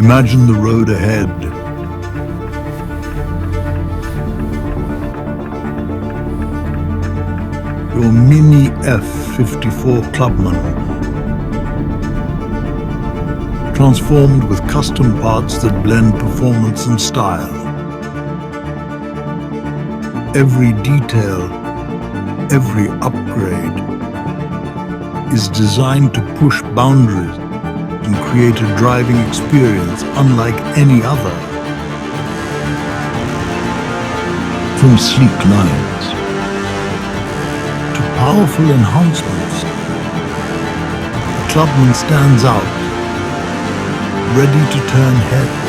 Imagine the road ahead. Your mini F54 Clubman, transformed with custom parts that blend performance and style. Every detail, every upgrade is designed to push boundaries and create a driving experience unlike any other. From sleek lines to powerful enhancements, the Clubman stands out, ready to turn heads.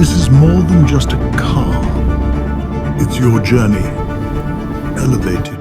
This is more than just a car. It's your journey, elevated.